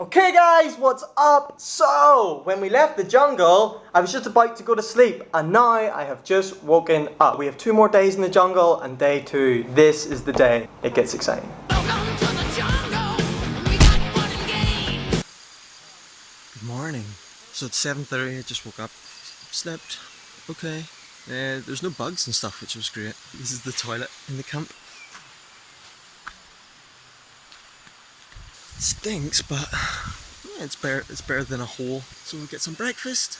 Okay guys, what's up? So, when we left the jungle, I was just about to go to sleep and now I have just woken up. We have 2 more days in the jungle and day 2. This is the day it gets exciting. Welcome to the jungle. We got fun and games. Good morning. So it's 7:30, I just woke up, slept, okay. There's no bugs and stuff, which was great. This is the toilet in the camp. It stinks, but yeah, it's better than a hole. So we'll get some breakfast,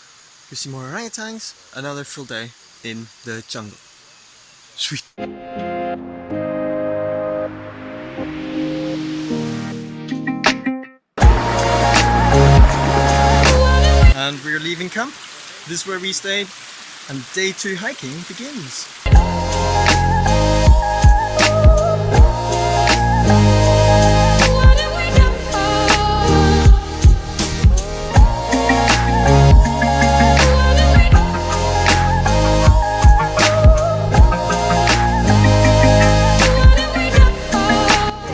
go see more orangutans, another full day in the jungle. Sweet. And we're leaving camp. This is where we stayed, and day 2 hiking begins.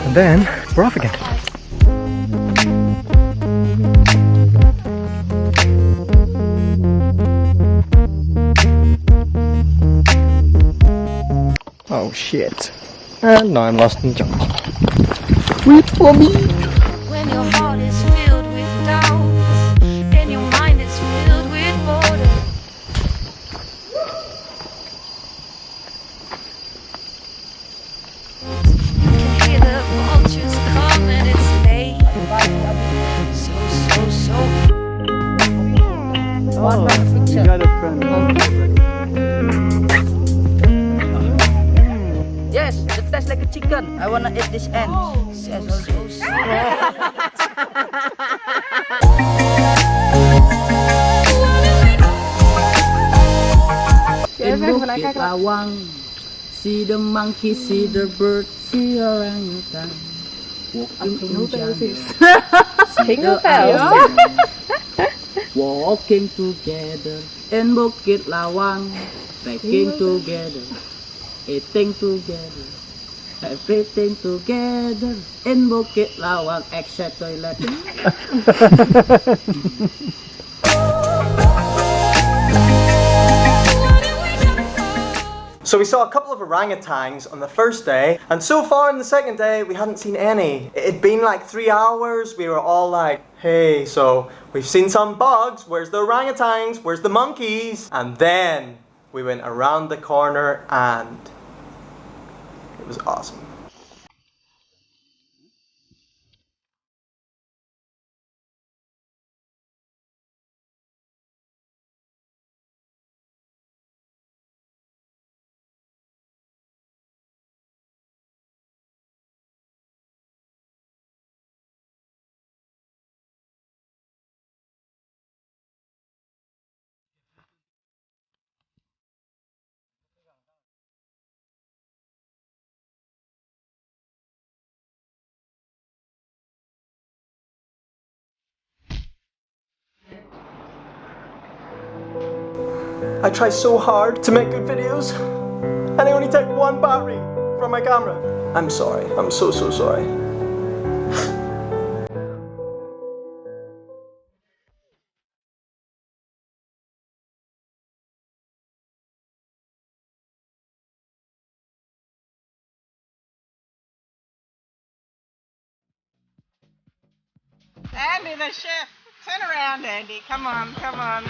And then we're off again. Oh shit. And now I'm lost in the jungle. Wait for me! When your heart is filled with doubt and your mind is filled with boredom. You can hear the vultures come and it's late. So. Oh, you got a friend. Yes, it tastes like a chicken. I wanna eat this end. Yes, In Bukit Lawang, see the monkey, see the bird, see orangutan. Walking in jungle, see the walking together in Bukit Lawang, packing together, eating together, everything together in Bukit Lawang except toilet. So we saw a couple of orangutans on the first day, and so far on the second day we hadn't seen any. It'd been like 3 hours, we were all like, hey, so we've seen some bugs, where's the orangutans, where's the monkeys? And then we went around the corner and it was awesome. I try so hard to make good videos and I only take 1 battery from my camera. I'm sorry, I'm so sorry. Andy, the chef. Turn around, Andy. Come on, come on.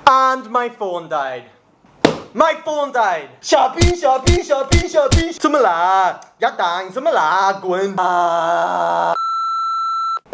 And my phone died. My phone died. Shopee. 怎么啦？鸭蛋怎么啦？滚！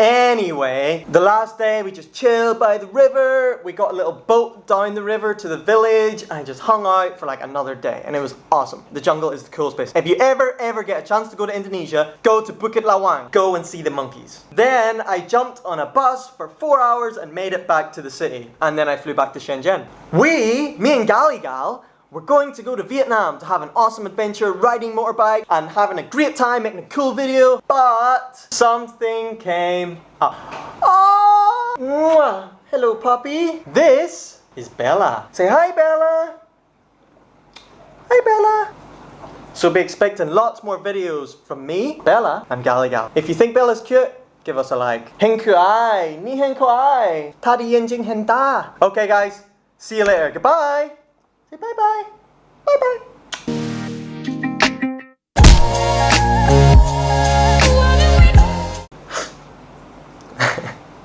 Anyway, the last day we just chilled by the river. We got a little boat down the river to the village and just hung out for like another day, and it was awesome. The jungle is the coolest place. If you ever get a chance to go to Indonesia, go to Bukit Lawang. Go and see the monkeys. Then I jumped on a bus for 4 hours and made it back to the city, and then I flew back to Shenzhen. Me and Gal, we're going to go to Vietnam to have an awesome adventure riding motorbike and having a great time making a cool video, but something came up. Oh, mwah. Hello puppy. This is Bella. Say hi Bella. Hi Bella. So be expecting lots more videos from me, Bella, and Gal. If you think Bella's cute, give us a like. Hen kuai, ni hen kuai, ta di yen jing hen da. Okay guys, see you later. Goodbye. Say bye bye. Bye bye.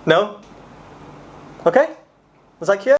No? Okay? Was that cute?